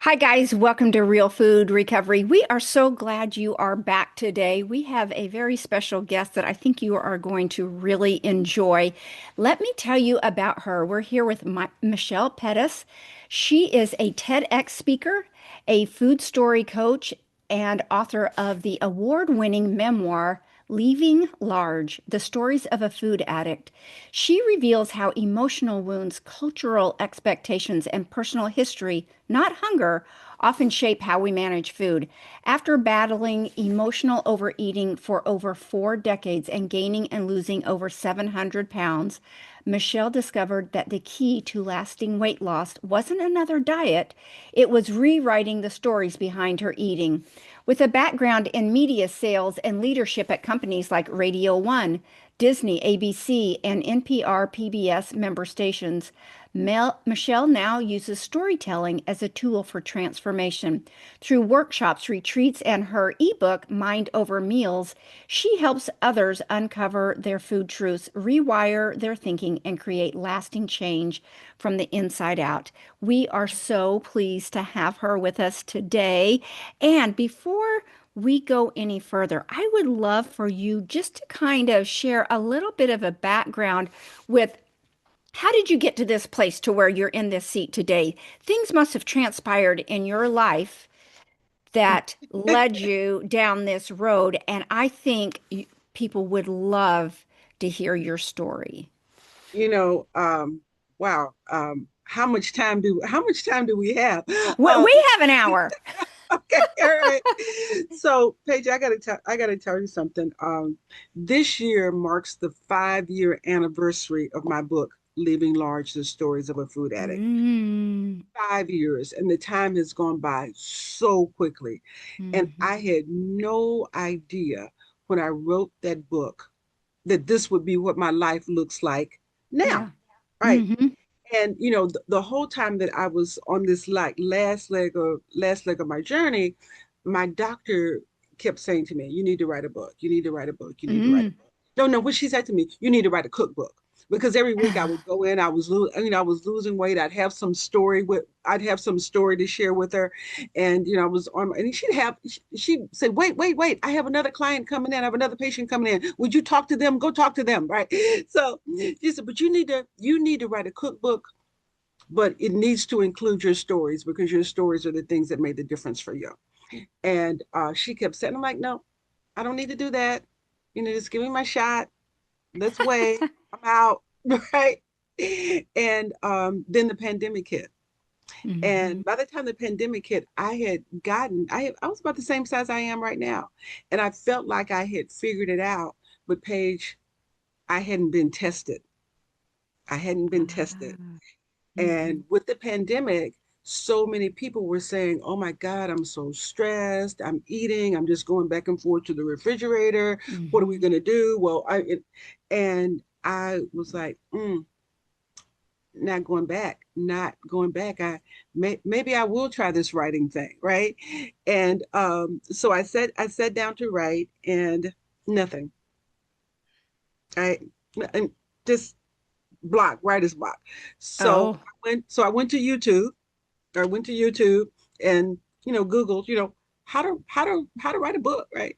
Hi, guys. Welcome to Real Food Recovery. We are so glad you are back today. We have a very special guest that I think you are going to really enjoy. Let me tell you about her. We're here with Michelle Pettis. She is a TEDx speaker, a food story coach, and author of the award-winning memoir, Leaving Large, The Stories of a Food Addict. She reveals how emotional wounds, cultural expectations, and personal history, not hunger, often shape how we manage food. After battling emotional overeating for over 4 decades and gaining and losing over 700 pounds, Michelle discovered that the key to lasting weight loss wasn't another diet, it was rewriting the stories behind her eating. With a background in media sales and leadership at companies like Radio One, Disney, ABC, and NPR PBS member stations, Michelle now uses storytelling as a tool for transformation. Through workshops, retreats, and her ebook, Mind Over Meals, she helps others uncover their food truths, rewire their thinking, and create lasting change from the inside out. We are so pleased to have her with us today. And before we go any further, I would love for you just to kind of share a little bit of a background with how did you get to this place to where you're in this seat today? Things must have transpired in your life that led you down this road, and I think people would love to hear your story. you know, wow. How much time do we have? Um, We have an hour. okay, all right. So, Paige, I gotta tell you something. This year marks the 5-year anniversary of my book, Leaving Large: The Stories of a Food Addict. Mm. 5 years, and the time has gone by so quickly. And I Mhm. had no idea when I wrote that book that this would be what my life looks like now. Yeah. Right. Hmm. And the whole time that I was on this like last leg of my journey, my doctor kept saying to me, you need to write a book, you need to write a book, you need to write a Mm. book. No, no, what she said to me, you need to write a cookbook. Because every week I would go in, I was losing weight. I'd have some story to share with her. And I was on, and she'd say, wait, wait, wait, I have another client coming in, I have another patient coming in. Would you talk to them? Go talk to them, right? So she said, but you need to write a cookbook, but it needs to include your stories because your stories are the things that made the difference for you. And she kept saying, I'm like, no, I don't need to do that. Just give me my shot. Let's wait. I'm out. Right. And then the pandemic hit. Hmm. And by the time the pandemic hit, I was about the same size I am right now. And I felt like I had figured it out. But Paige, I hadn't been tested. I hadn't been tested. Hmm. And with the pandemic, so many people were saying, oh my God, I'm so stressed. I'm eating. I'm just going back and forth to the refrigerator. What are we Hmm. going to do? And I was like, not going back, not going back. Maybe I will try this writing thing. Right. And so I sat down to write and nothing. I and just writer's block. So Oh. I went to YouTube. I went to YouTube and Googled, how to write a book, right?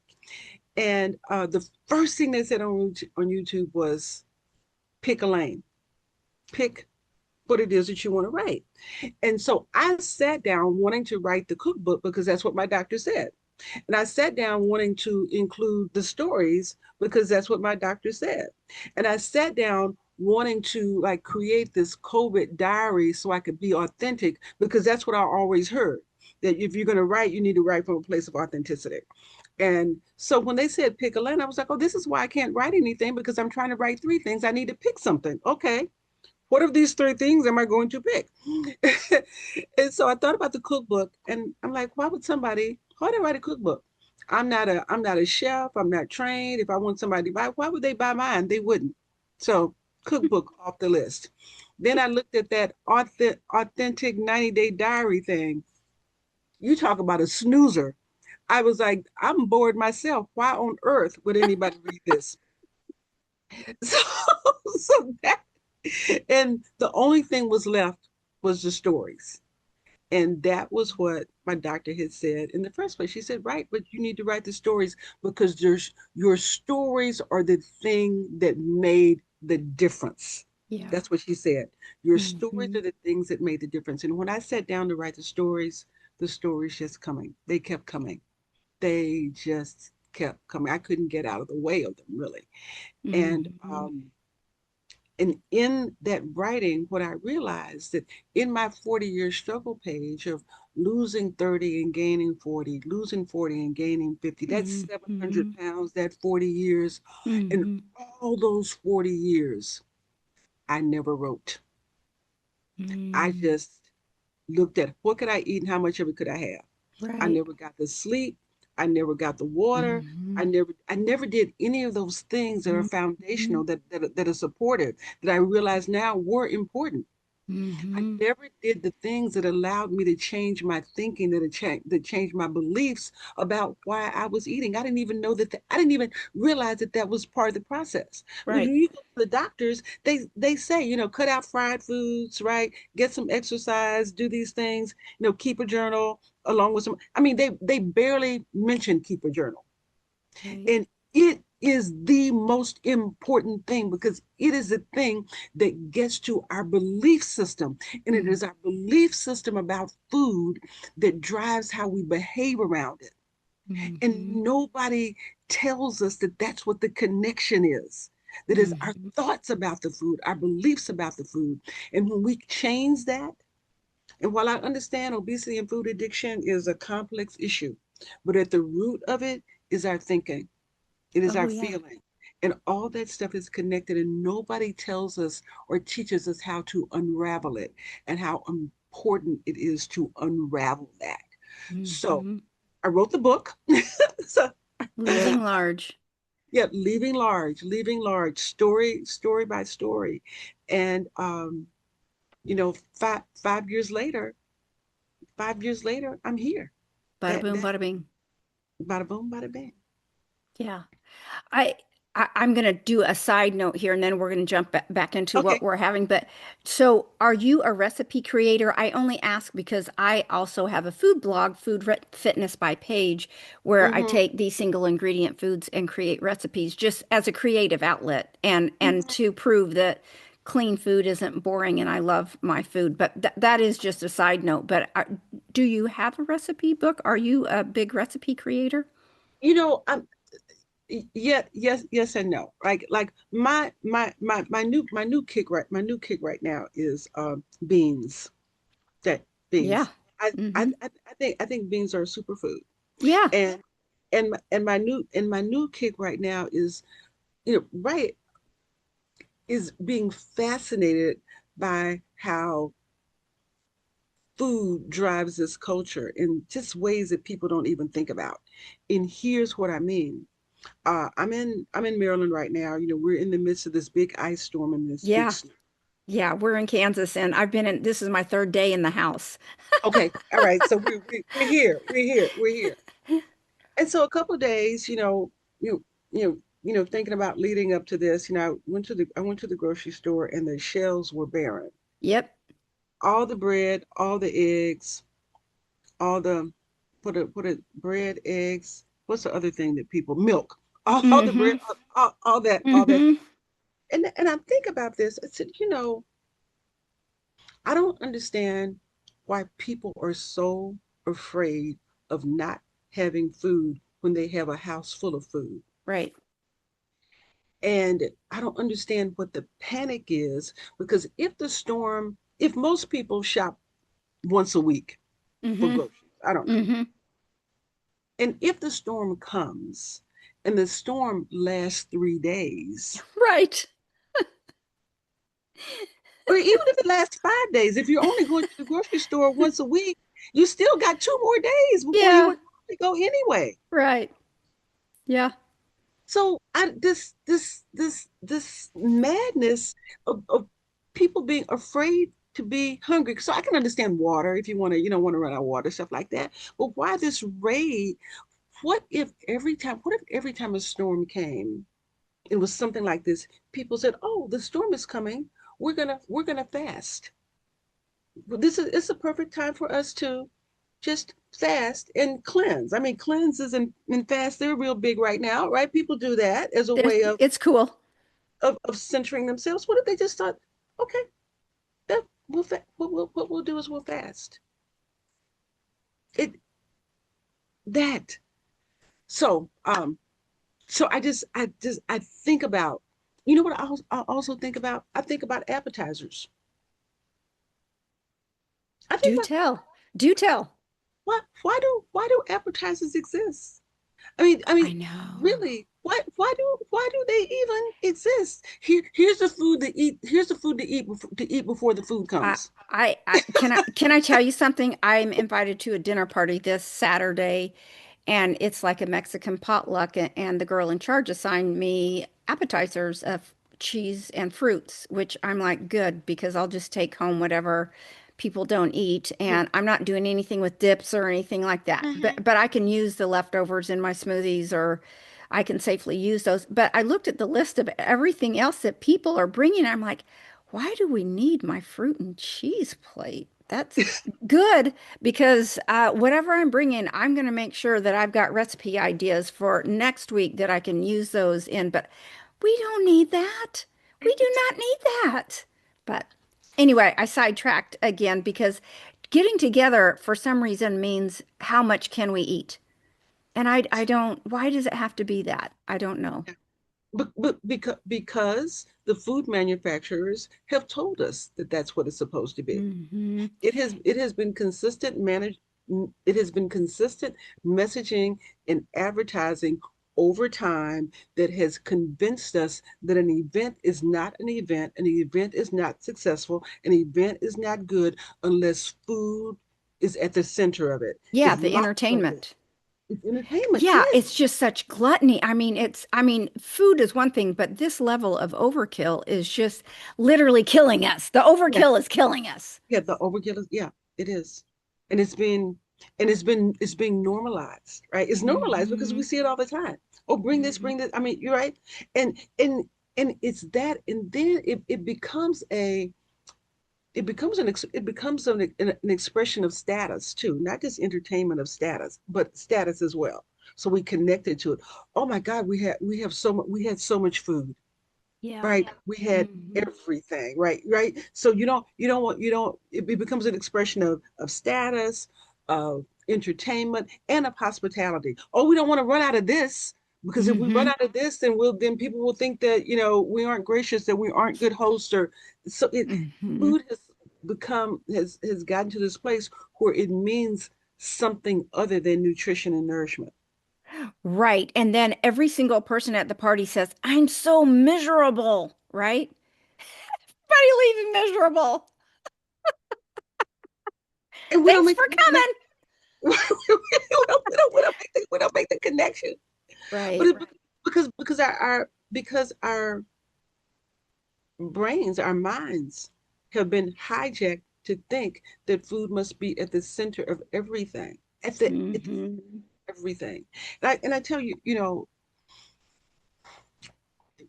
And the first thing they said on YouTube was pick a lane, pick what it is that you want to write. And so I sat down wanting to write the cookbook because that's what my doctor said. And I sat down wanting to include the stories because that's what my doctor said. And I sat down wanting to like create this COVID diary so I could be authentic because that's what I always heard, that if you're going to write, you need to write from a place of authenticity. And so when they said pick a lane, I was like, oh, this is why I can't write anything because I'm trying to write three things. I need to pick something. Okay. What of these three things am I going to pick? And so I thought about the cookbook and I'm like, why would I write a cookbook? I'm not a chef. I'm not trained. If I want somebody to buy, why would they buy mine? They wouldn't. So cookbook off the list. Then I looked at that authentic 90-day diary thing. You talk about a snoozer. I was like, I'm bored myself. Why on earth would anybody read this? So, so that, and the only thing was left was the stories. And that was what my doctor had said in the first place. She said, right, but you need to write the stories because your stories are the thing that made the difference. Yeah. That's what she said. Your stories Hmm. are the things that made the difference. And when I sat down to write the stories just coming. They kept coming. They just kept coming. I couldn't get out of the way of them, really. And Hmm. and in that writing, what I realized that in my 40-year struggle page of losing 30 and gaining 40, losing 40 and gaining 50, that's Hmm. 700 pounds, that 40 years. And Hmm. all those 40 years, I never wrote. I Hmm. just looked at what could I eat and how much of it could I have. I Right. never got the sleep. I never got the water. Hmm. I never did any of those things that are Hmm. foundational, that are supportive, that I realize now were important. I Hmm. never did the things that allowed me to change my thinking, that changed my beliefs about why I was eating. I didn't even know I didn't even realize that that was part of the process. Because Right. when you go to the doctors, they say, cut out fried foods, right? Get some exercise, do these things, keep a journal along with some. I mean, they barely mention keep a journal. Right. And it is the most important thing because it is the thing that gets to our belief system. And it is our belief system about food that drives how we behave around it. And Hmm. nobody tells us that that's what the connection is. That is our Hmm. thoughts about the food, our beliefs about the food. And when we change that, and while I understand obesity and food addiction is a complex issue, but at the root of it is our thinking, it is Oh our yeah. feeling. And all that stuff is connected, and nobody tells us or teaches us how to unravel it and how important it is to unravel that. So Hmm. I wrote the book. So Leaving large. yeah, leaving large, story by story. And 5 years later, 5 years later, I'm here. Bada That boom, that bada bing. bada boom, bada bang. Yeah. I, I'm going to do a side note here and then we're going to jump back into what Okay. we're having. But so are you a recipe creator? I only ask because I also have a food blog, Fitness by Paige, where I Mm-hmm. take these single ingredient foods and create recipes just as a creative outlet and Mm-hmm. to prove that clean food isn't boring and I love my food. But that is just a side note. But do you have a recipe book? Are you a big recipe creator? I'm yes and no. Like my new kick right now is beans. That Yeah. beans. I I Hmm. I think beans are a superfood. Yeah. And my new kick right now is right is being fascinated by how food drives this culture in just ways that people don't even think about. And here's what I mean. I'm in Maryland right now. We're in the midst of this big ice storm and this big Yeah. snow. Yeah, we're in Kansas and this is my third day in the house. Okay, all right. So we're here. We're here. And so a couple of days, thinking about leading up to this, I went to the grocery store and the shelves were barren. Yep. All the bread, all the eggs, all the put a bread, eggs. What's the other thing that people milk? All the bread, Mm-hmm. all that. Mm-hmm. And I think about this. I said, I don't understand why people are so afraid of not having food when they have a house full of food. Right. And I don't understand what the panic is because if most people shop once a week for Mm-hmm. groceries, I don't know. Mm-hmm. And if the storm comes and the storm lasts 3 days, Right. or even if it lasts 5 days, if you're only going to the grocery store once a week, you still got 2 more days before you Yeah. would normally go anyway. Right. Yeah. So this madness of people being afraid to be hungry. So I can understand water if you want to run out of water, stuff like that. But why this raid? What if every time a storm came, it was something like this, people said, oh, the storm is coming. We're gonna fast. this is it's a perfect time for us to just fast and cleanse. I mean, cleanses and fast, they're real big right now, right? People do that as a way It's cool. of centering themselves. What if they just thought, okay, that what we'll do is we'll fast. It that so so I think about, you know what I also think about? I think about appetizers. I think Do about tell. Do tell. why do appetizers exist? I I mean, know. really, why do they even exist? Here's the food to eat. Here's the food to eat before the food I, comes. can I tell you something? I'm invited to a dinner party this Saturday, and it's like a Mexican potluck, and the girl in charge assigned me appetizers of cheese and fruits, which I'm like, good, because I'll just take home whatever people don't eat, and I'm not doing anything with dips or anything like that. Mm-hmm. But I can use the leftovers in my smoothies, or I can safely use those. But I looked at the list of everything else that people are bringing. I'm like, why do we need my fruit and cheese plate? That's good because whatever I'm bringing, I'm going to make sure that I've got recipe ideas for next week that I can use those in. But we don't need that. We do not need that. But anyway, I sidetracked again because getting together for some reason means how much can we eat? And I don't, why does it have to be that? I don't know. Because the food manufacturers have told us that that's what it's supposed to be. Hmm. It has been consistent manage it has been consistent messaging and advertising over time that has convinced us that an event is not an event is not successful, an event is not good unless food is at the center of it, Yeah, is the lots of it. entertainment. It's entertainment, Yeah, yes. it's just such gluttony. I mean, food is one thing, but this level of overkill is just literally killing us. The Yeah, overkill is killing us. yeah, the overkill is, yeah, it is. And it's being normalized, right? It's normalized because we Hmm. see it all the time. Oh, Hmm. bring this. I mean, you're right. And it's that, and then it becomes an expression of status too, not just entertainment of status, but status as well. So we connected to it. Oh my God, we had so much food, Yeah. right? We had Hmm. everything, right. So it becomes an expression of status, of entertainment, and of hospitality. Oh, we don't want to run out of this, because if we run Hmm. out of this, then people will think that we aren't gracious, that we aren't good hosts. Or so it Hmm. food has gotten to this place where it means something other than nutrition and nourishment. Right. And then every single person at the party says, I'm so miserable, right? Everybody leaving miserable. And we don't Thanks make for we don't make coming. we don't make the connection. But Right. it, because our brains, our minds have been hijacked to think that food must be at the center of everything. At the Hmm. everything. And I tell you,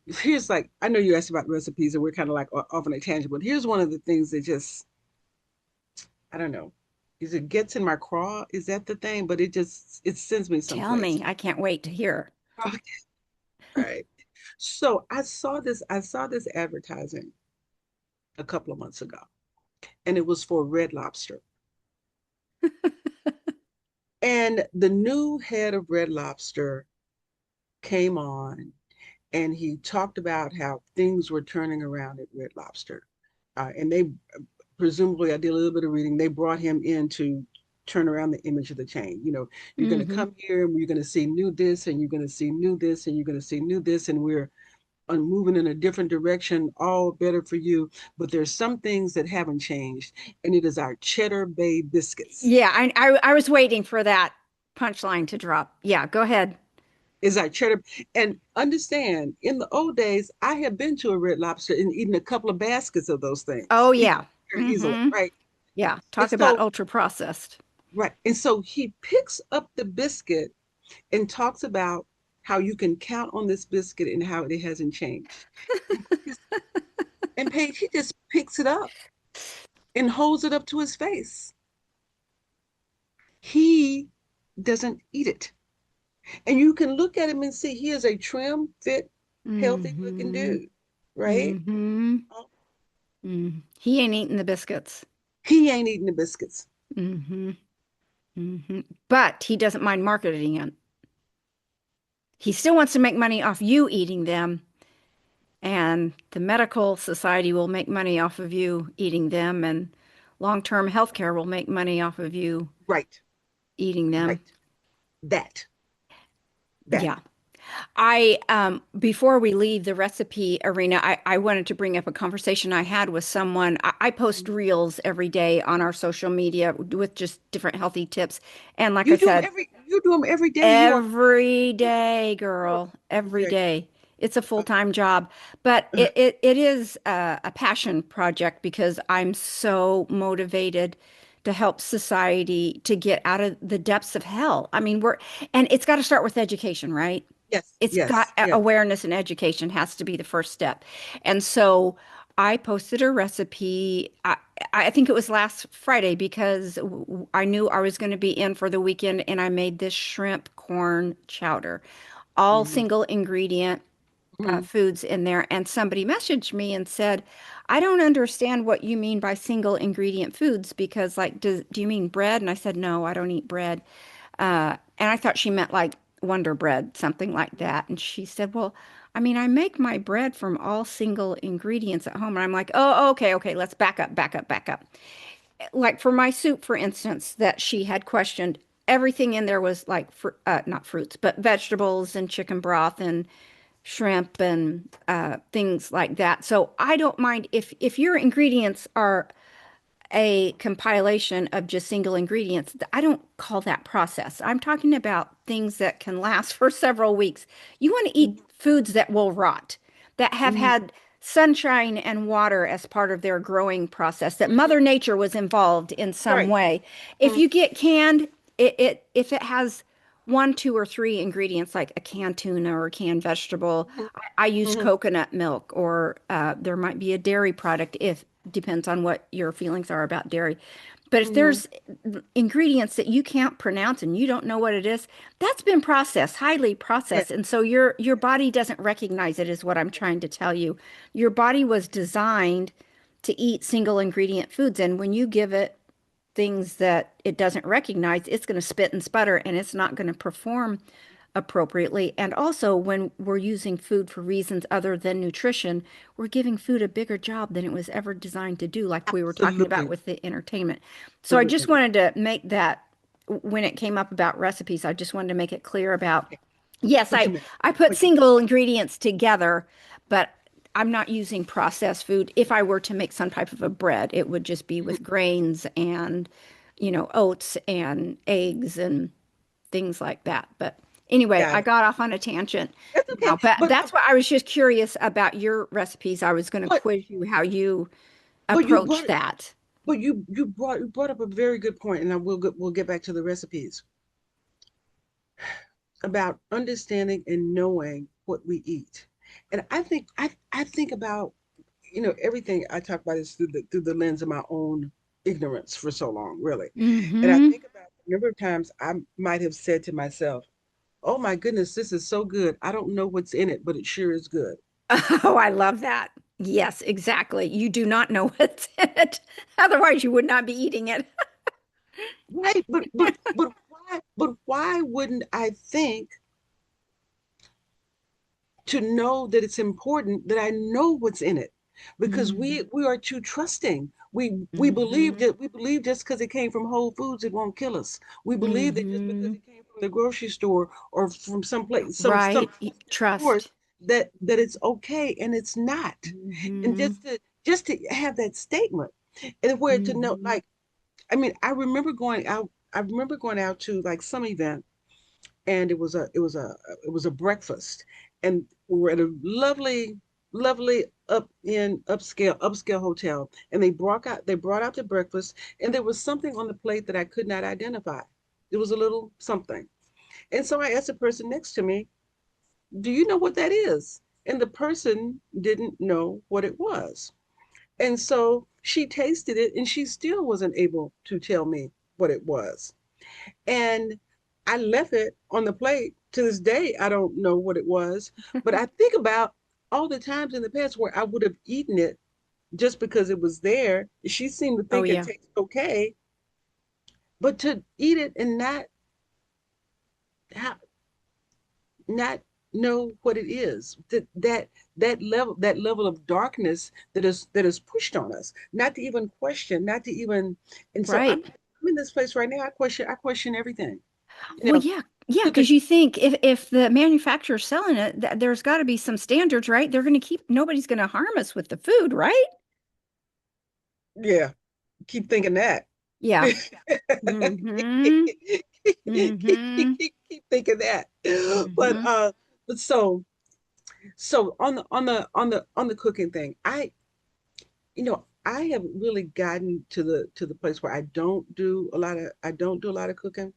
here's, like, I know you asked about recipes and we're kind of like off on a tangent, but here's one of the things that just, I don't know. Is it gets in my craw? Is that the thing? But it sends me Tell someplace. me. I can't wait to hear. Okay, right. So I saw this advertising a couple of months ago, and it was for Red Lobster. And the new head of Red Lobster came on, and he talked about how things were turning around at Red Lobster. And they, presumably, I did a little bit of reading, they brought him in to turn around the image of the chain. You're going to Hmm. come here and you're going to see new this, and you're going to see new this, and you're going to see new this, and we're moving in a different direction, all better for you. But there's some things that haven't changed, and it is our Cheddar Bay biscuits. Yeah, I was waiting for that punchline to drop. Yeah, go ahead. Is our cheddar. And understand, in the old days, I have been to a Red Lobster and eaten a couple of baskets of those things, Oh yeah. very easily, Hmm. right? Yeah, And talk about so, ultra processed. right. And so he picks up the biscuit and talks about how you can count on this biscuit and how it hasn't changed. And, and Paige, he just picks it up and holds it up to his face. He doesn't eat it. And you can look at him and see he is a trim, fit, healthy looking Mm-hmm. dude, right? Mm-hmm. Oh, Mm. He ain't eating the biscuits. he ain't eating the biscuits. Mm-hmm. Mm-hmm. But he doesn't mind marketing it. He still wants to make money off you eating them, and the medical society will make money off of you eating them, and long-term healthcare will make money off of you Right, eating them. right. That, that. Yeah. I before we leave the recipe arena, I wanted to bring up a conversation I had with someone. I post reels every day on our social media with just different healthy tips. And like I said, You do them every day. You are every good day, girl. girl, every Okay. day. It's a Uh, full-time job, but it is a passion project because I'm so motivated to help society to get out of the depths of hell. I mean, and it's got to start with education, right? yes, It's got yes, yes. awareness and education has to be the first step. And so I posted a recipe. I think it was last Friday because I knew I was going to be in for the weekend and I made this shrimp corn chowder, all Mm-hmm, single ingredient mm-hmm, foods in there. And somebody messaged me and said, I don't understand what you mean by single ingredient foods because, like, do you mean bread? And I said, no, I don't eat bread. And I thought she meant like Wonder Bread, something like that. And she said, well, I mean, I make my bread from all single ingredients at home. And I'm like, oh, okay, okay, let's back up, back up, back up. Like for my soup, for instance, that she had questioned, everything in there was like, not fruits, but vegetables and chicken broth and shrimp and things like that. So I don't mind if your ingredients are a compilation of just single ingredients. I don't call that process. I'm talking about things that can last for several weeks. You want to eat foods that will rot, that have mm-hmm, had sunshine and water as part of their growing process, that mm-hmm. Mother Nature was involved in some Right. way. If Mm-hmm, you get canned, if it has one, two, or three ingredients like a canned tuna or a canned vegetable. I use mm-hmm, coconut milk, or there might be a dairy product if depends on what your feelings are about dairy. But if mm-hmm. there's ingredients that you can't pronounce and you don't know what it is, that's been processed, highly Yes, processed. And so your body doesn't recognize it, is what I'm trying to tell you. Your body was designed to eat single ingredient foods. And when you give it things that it doesn't recognize, it's going to spit and sputter and it's not going to perform appropriately. And also, when we're using food for reasons other than nutrition, we're giving food a bigger job than it was ever designed to do, like we were talking about absolutely, with the entertainment. So I just absolutely. wanted to make that when it came up about recipes, I just wanted to make it clear about, Okay. yes, What you meant. I put What you meant. single ingredients together, but I'm not using processed food. If I were to make some type of a bread, it would just be Mhm. with grains and, oats and eggs and things like that. But anyway, Got I it. got off on a tangent That's okay. now, but that's why I was just curious about your recipes. I was going to But quiz you how you but you approach brought that. but you brought up a very good point, and we'll get back to the recipes about understanding and knowing what we eat. And I think about everything I talk about is through the lens of my own ignorance for so long, really. And I Hmm. think about the number of times I might have said to myself, "Oh my goodness, this is so good. I don't know what's in it, but it sure is good." Oh, I love that. Yes, exactly. You do not know what's in it. Otherwise, you would not be eating it. Right, but why wouldn't I think to know that it's important that I know what's in it? Because Hmm. we are too trusting. Hmm. We believe just because it came from Whole Foods it won't kill us. We believe that just because Hmm. it came from the grocery store or from some place some Right. trusted source Trust. that it's okay, and it's not. And Hmm. just to have that statement, and where to know, Hmm. like, I mean, I remember going out to like some event, and it was a breakfast, and we were at a lovely upscale hotel, and they brought out the breakfast, and there was something on the plate that I could not identify. It was a little something, and so I asked the person next to me, "Do you know what that is?" And the person didn't know what it was. And so she tasted it and she still wasn't able to tell me what it was. And I left it on the plate. To this day, I don't know what it was. But I think about all the times in the past where I would have eaten it just because it was there. She seemed to Oh think it yeah. tastes okay, but to eat it and ha- not know what it is, that level of darkness that is pushed on us, not to even question, not to even. And so I'm Right. I'm in this place right now. I question everything. You Well, know, yeah. Yeah, cook a because you think if the manufacturer's selling it, there's got to be some standards, right? They're going to keep nobody's going to harm us with the food, right? yeah, keep thinking that. Yeah. Mm-hmm. Mm-hmm. Keep thinking that. But Mm-hmm. so on the cooking thing, I have really gotten to the place where I don't do a lot of cooking.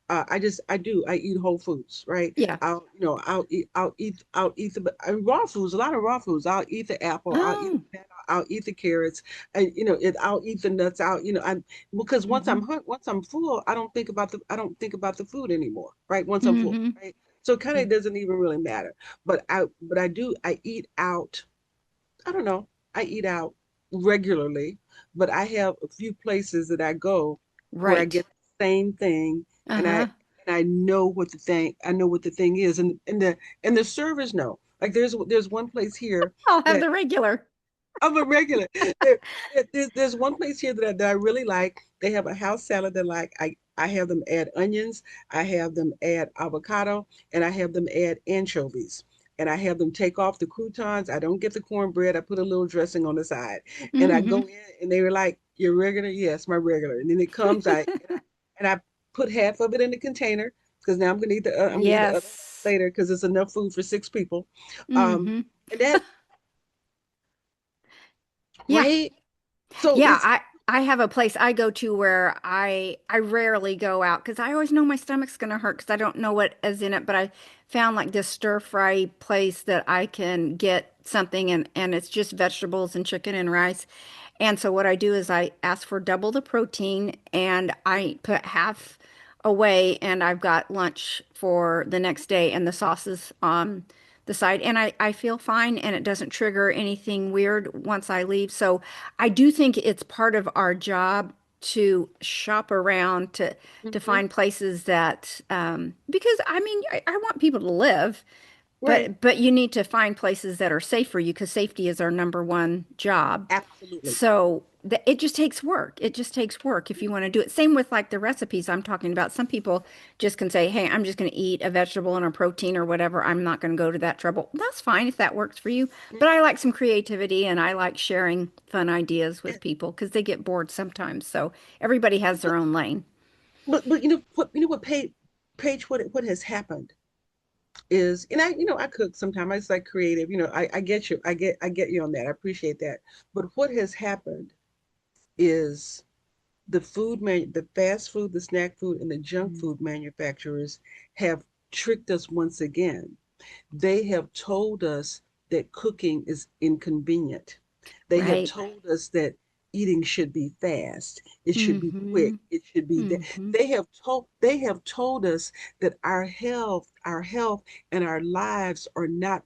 I eat whole foods, right? Yeah. I'll eat the raw foods, a lot of raw foods. I'll eat the apple, I'll eat Oh. the banana, I'll eat the carrots, and I'll eat the nuts out. I because Mm-hmm. once I'm full, I don't think about the food anymore, right? Once I'm full, Mm-hmm. right? So it kind of doesn't even really matter. But I eat out. I don't know. I eat out regularly, but I have a few places that I go where I Right. get the same thing, and I Uh-huh. and I know what the thing is, and the servers know. Like there's one place here I'll have that the regular. I'm a regular. There's one place here that I really like. They have a house salad that I have them add onions, I have them add avocado, and I have them add anchovies. And I have them take off the croutons. I don't get the cornbread. I put a little dressing on the side. And I go Mm-hmm. in and they were like, "Your regular?" Yes, my regular. And then it comes, I put half of it in the container because now I'm gonna eat the other Yes. later because it's enough food for 6 people. Um, Mm-hmm. and that Yeah. right? So Yeah, it's I have a place I go to where I rarely go out because I always know my stomach's gonna hurt because I don't know what is in it. But I found like this stir fry place that I can get something and it's just vegetables and chicken and rice. And so what I do is I ask for double the protein and I put half away and I've got lunch for the next day and the sauces on the side. And I feel fine and it doesn't trigger anything weird once I leave. So I do think it's part of our job to shop around to mhm, find places that because I mean I want people to live. right. But you need to find places that are safe for you because safety is our number one job. Absolutely. So it just takes work. It just takes work if you want to do it. Same with like the recipes I'm talking about. Some people just can say, "Hey, I'm just going to eat a vegetable and a protein or whatever. I'm not going to go to that trouble." That's fine if that works for you. But I like some creativity and I like sharing fun ideas with people because they get bored sometimes. So everybody has their But own lane. but you know what, Paige, what has happened is, and I cook sometimes. I just like creative. I get you. I get you on that. I appreciate that. But what has happened is the fast food, the snack food, and the junk Mm. food manufacturers have tricked us once again. They have told us that cooking is inconvenient. They have Right. told us that eating should be fast. It should be quick. Mm-hmm. It should be that. Mm-hmm. They have told us that our health and our lives are not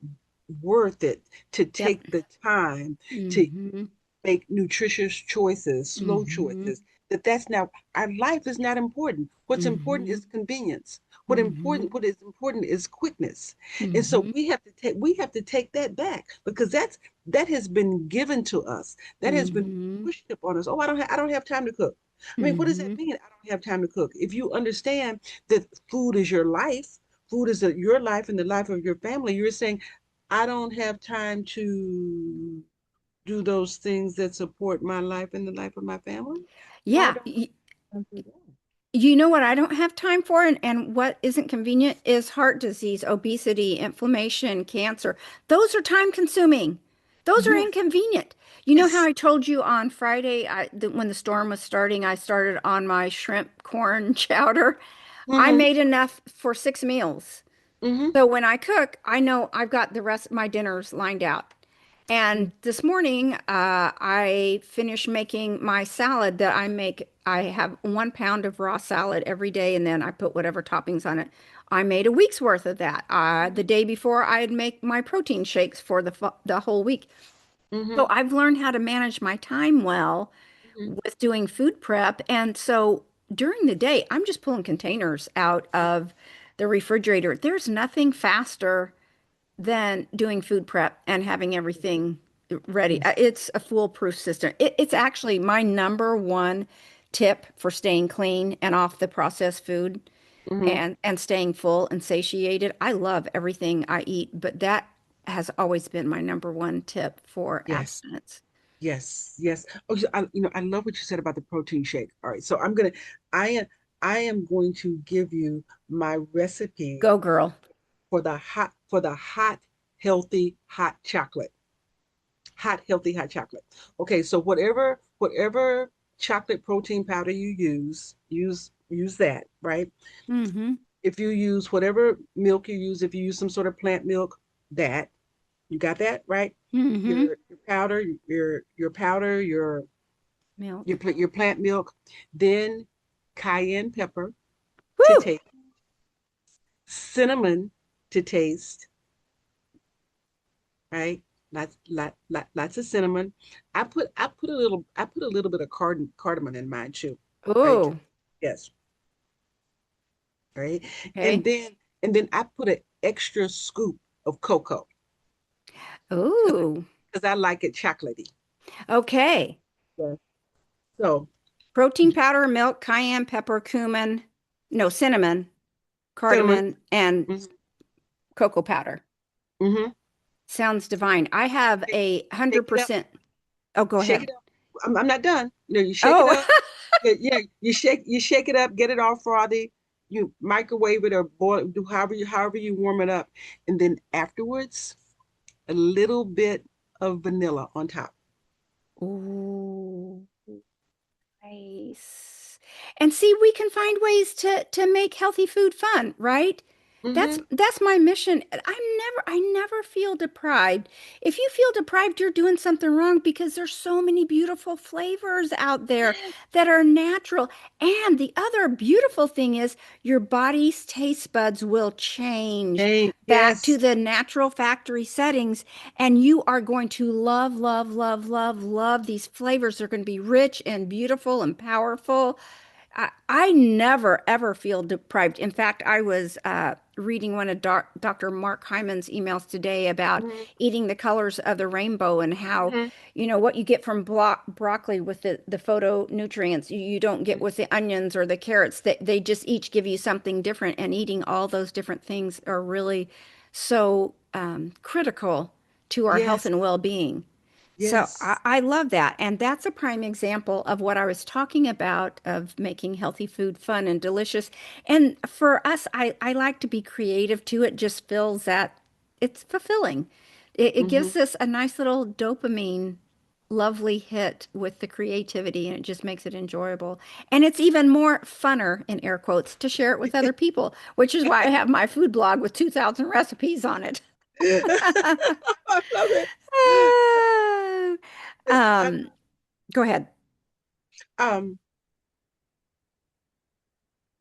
worth it to Yep. take the time to Mm-hmm. make nutritious choices, slow Mm-hmm. choices. That's not our life is not important. What's important Mm-hmm. is convenience. Mm-hmm. What is important is quickness. And so Mm-hmm. we have to take that back because that has been given to us. That has been Mm-hmm. pushed upon us. Oh, I don't have time to cook. I mean, what does that Mm-hmm. mean? I don't have time to cook. If you understand that food is your life, food is your life and the life of your family, you're saying, I don't have time to do those things that support my life and the life of my family. Why Yeah. don't I do that? You know what I don't have time for and what isn't convenient is heart disease, obesity, inflammation, cancer. Those are time consuming. Those are Yes, inconvenient. You know how yes. I told you on Friday, when the storm was starting, I started on my shrimp corn chowder. I Mm-hmm. made enough for 6 meals. Mm-hmm. So when I cook, I know I've got the rest of my dinners lined out. And Mm, this morning, I finished making my salad that I make. I have 1 pound of raw salad every day, and then I put whatever toppings on it. I made a week's worth of that. The day before, I'd make my protein shakes for the whole week. So mhm, I've learned how to manage my time well mhm, with doing food prep. And so during the day, I'm just pulling containers out of the refrigerator. There's nothing faster than doing food prep and having everything ready. yes. It's a foolproof system. It's actually my number one tip for staying clean and off the processed food Mhm. and staying full and satiated. I love everything I eat, but that has always been my number one tip for Yes. abstinence. Yes. Yes. Oh, I love what you said about the protein shake. All right. So I am, I am going to give you my recipe Go girl. for the hot, healthy hot chocolate. Hot, healthy hot chocolate. Okay. So whatever chocolate protein powder you use that, right? Mm-hmm. If you use whatever milk you use, if you use some sort of plant milk, that you got that right. Mm-hmm. Your powder, your powder, Milk. your plant milk, then cayenne pepper to Woo! taste, cinnamon to taste, right? Lots of cinnamon. I put a little bit of cardamom in mine too, right? Oh, Yes, right. And okay. then I put an extra scoop of cocoa because Oh, I like it chocolatey. okay. Yeah. So Protein powder, milk, cayenne pepper, cumin, no, cinnamon, cinnamon. cardamom, and Hmm. cocoa powder. Hmm. Sounds divine. I have a hundred Shake it up. percent. Oh, go Shake ahead. it up. I'm not done. No, you shake it Oh, up. Yeah, yeah, you shake it up, get it all frothy. You microwave it or boil do however you warm it up. And then afterwards, a little bit of vanilla on top. ooh. Nice. And see, we can find ways to make healthy food fun, right? Hmm. That's my mission. I never feel deprived. If you feel deprived, you're doing something wrong because there's so many beautiful flavors out there Yes. that are natural. And the other beautiful thing is your body's taste buds will change Hey, back to yes. the natural factory settings, and you are going to love, love, love, love, love these flavors. They're going to be rich and beautiful and powerful. I never ever feel deprived. In fact, I was reading one of Dr. Mark Hyman's emails today about Hmm. eating the colors of the rainbow and how, Hmm. what you get from broccoli with the phytonutrients you don't get with the onions or the carrots. They just each give you something different, and eating all those different things are really so critical to our health Yes. and well-being. So Yes. I love that. And that's a prime example of what I was talking about of making healthy food fun and delicious. And for us, I like to be creative too. It just feels that it's fulfilling. It Hmm. gives us a nice little dopamine, lovely hit with the creativity, and it just makes it enjoyable. And it's even more funner, in air quotes, to share it with other people, which is why I have my food blog with 2,000 recipes on it. I love it. I, Um, Go ahead. um,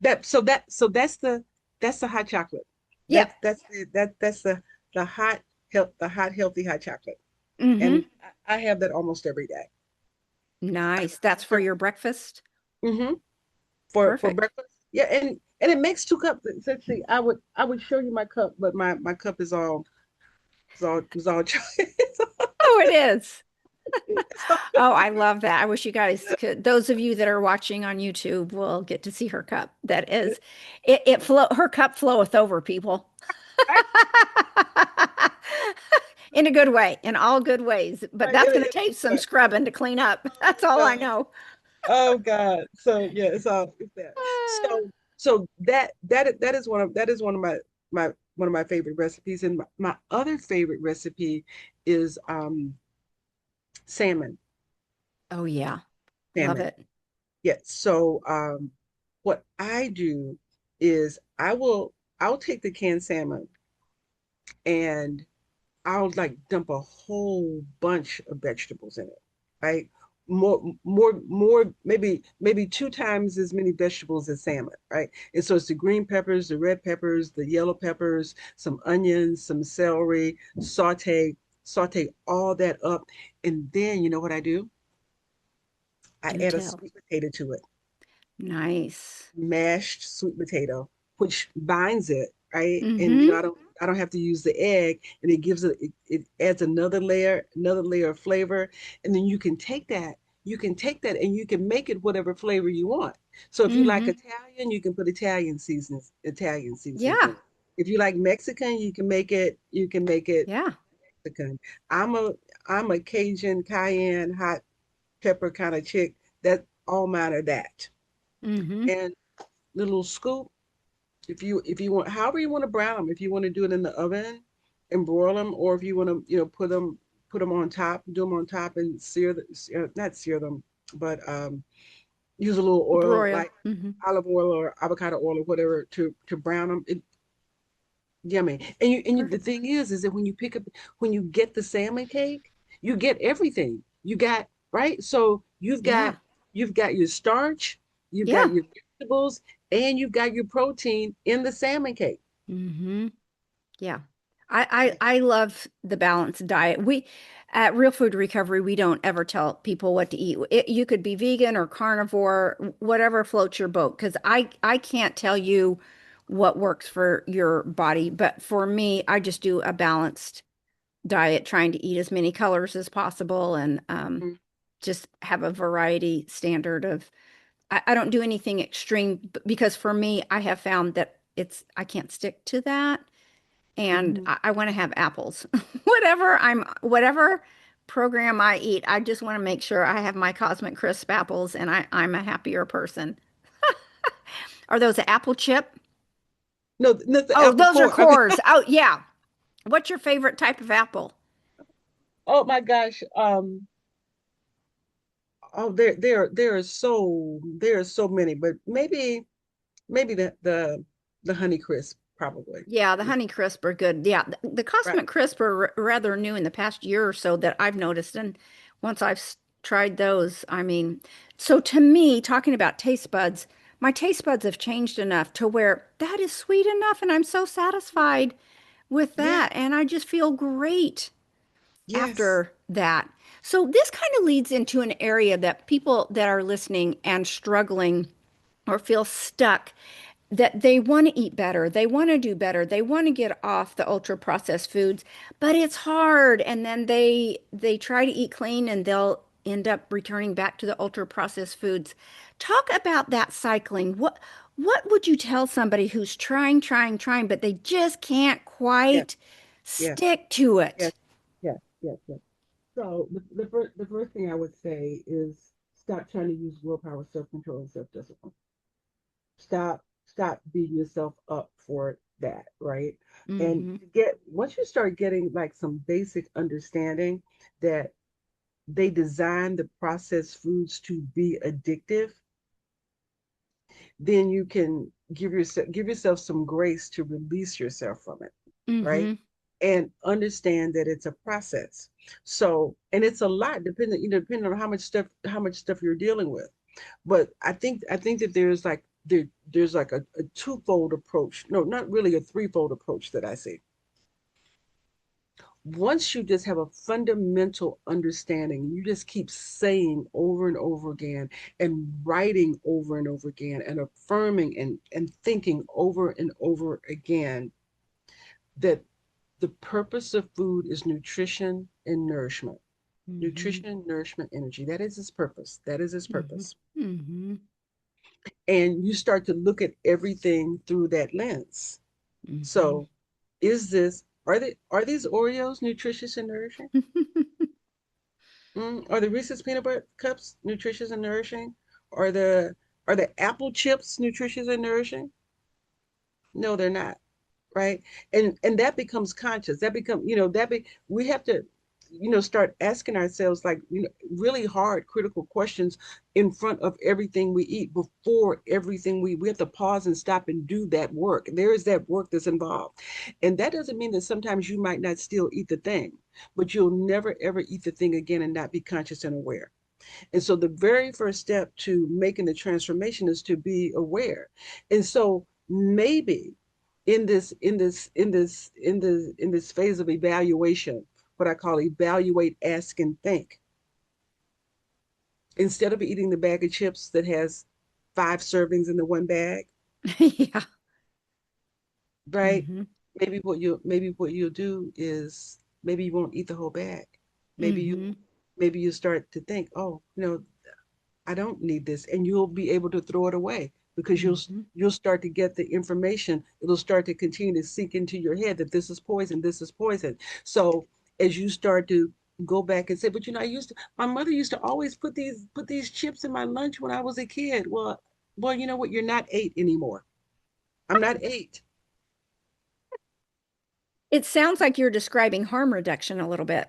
that's the hot chocolate. Yep. That's the the hot healthy hot chocolate. Mm-hmm. And I have that almost every day. Nice. That's for your breakfast? Mm-hmm. For Perfect. breakfast. Yeah, and it makes 2 cups. Let's see, I would show you my cup, but my cup is all chocolate. Oh, it is. Oh, I love that. I wish you guys could. Those of you that are watching on YouTube will get to see her cup. That is, it flow. Her cup floweth over, people. Right, In a good way, in all good ways. But right, that's going to take some right. scrubbing to clean up. That's all I Oh know. oh God. So yeah, it's that. So that is one of my one of my favorite recipes. And my other favorite recipe is salmon. Oh, yeah. Love Salmon. it. Yeah. So what I do is I'll take the canned salmon and I'll like dump a whole bunch of vegetables in it, right? More, maybe two times as many vegetables as salmon, right? And so it's the green peppers, the red peppers, the yellow peppers, some onions, some celery, saute all that up. And then you know what I do? I Do add a tell. sweet potato to it, Nice. mashed sweet potato, which binds it, right? And Mm-hmm. I don't have to use the egg, and it adds another layer of flavor. And then you can take that and you can make it whatever flavor you want. So if you like Mm-hmm. Italian, you can put Italian seasonings in Yeah. it. If you like Mexican, you can make it Yeah. Mexican. I'm a I'm a Cajun cayenne hot pepper kind of chick. That all mine are that. Mm-hmm. And little scoop, if you want, however you want to brown them, if you want to do it in the oven and broil them, or if you want to, put them on top, do them on top and not sear them, but use a little oil Broil. like Mm-hmm. olive oil or avocado oil or whatever to brown them. It yummy. The Perfect. thing is that when you get the salmon cake, you get everything. You got right. So Yeah. you've got your starch, you've got Yeah. your vegetables, and you've got your protein in the salmon cake. Mm-hmm. Yeah. I love the balanced diet. We at Real Food Recovery, we don't ever tell people what to eat. You could be vegan or carnivore, whatever floats your boat, because I can't tell you what works for your body. But for me, I just do a balanced diet, trying to eat as many colors as possible and Mhm. just have a variety standard of I don't do anything extreme because for me, I have found that I can't stick to that and Mhm. I want to have apples. Whatever program I eat, I just want to make sure I have my Cosmic Crisp apples and I'm a happier person. Are those an apple chip? No, not the Oh, apple those are core. I mean, cores. Oh, yeah. What's your favorite type of apple? oh my gosh. Oh, there are so many, but maybe the Honey Crisp probably Yeah, the is Honey Crisp are good. Yeah, the right. Cosmic Crisp are rather new in the past year or so that I've noticed. And once tried those, I mean, so to me, talking about taste buds, my taste buds have changed enough to where that is sweet enough, and I'm so satisfied with Yeah. that. And I just feel great Yes. after that. So this kind of leads into an area that people that are listening and struggling or feel stuck that they want to eat better, they want to do better, they want to get off the ultra processed foods, but it's hard and then they try to eat clean and they'll end up returning back to the ultra processed foods. Talk about that cycling. What would you tell somebody who's trying, but they just can't Yes. quite Yes. stick to Yes. it? Yes. So the first thing I would say is stop trying to use willpower, self control, and self discipline. Stop beating yourself up for that, right? And Mm-hmm. get once you start getting like some basic understanding that they design the processed foods to be addictive, then you can give yourself some grace to release yourself from it, right? Mm-hmm. And understand that it's a process. So, and it's a lot depending on how much stuff you're dealing with. But I think that there's like a twofold approach. No, not really a threefold approach that I see. Once you just have a fundamental understanding, you just keep saying over and over again and writing over and over again and affirming and thinking over and over again that the purpose of food is nutrition and nourishment. Mm-hmm. Nutrition, nourishment, energy. That is its purpose. That is its Mm-hmm. purpose. Mm-hmm. And you start to look at everything through that lens. Mm-hmm. So, are these Oreos nutritious and nourishing? Are the Reese's peanut butter cups nutritious and nourishing? Are the apple chips nutritious and nourishing? No, they're not. Right? And that becomes conscious. That become, you know, that be we have to. start asking ourselves, like, really hard critical questions in front of everything we eat. Before everything, we have to pause and stop and do that work. There is that work that's involved, and that doesn't mean that sometimes you might not still eat the thing, but you'll never ever eat the thing again and not be conscious and aware. And so the very first step to making the transformation is to be aware. And so maybe in this phase of evaluation, what I call evaluate, ask, and think, instead of eating the bag of chips that has 5 servings in the one bag, Yeah. right? Mm-hmm. Maybe what you'll do is maybe you won't eat the whole bag. Maybe you Mm-hmm. maybe you start to think, oh, I don't need this, and you'll be able to throw it away because you'll Mm-hmm. you'll start to get the information. It'll start to continue to sink into your head that this is poison, this is poison. So as you start to go back and say, but my mother used to always put these chips in my lunch when I was a kid. Well, you know what? You're not 8 anymore. I'm not 8. It sounds like you're describing harm reduction a little bit.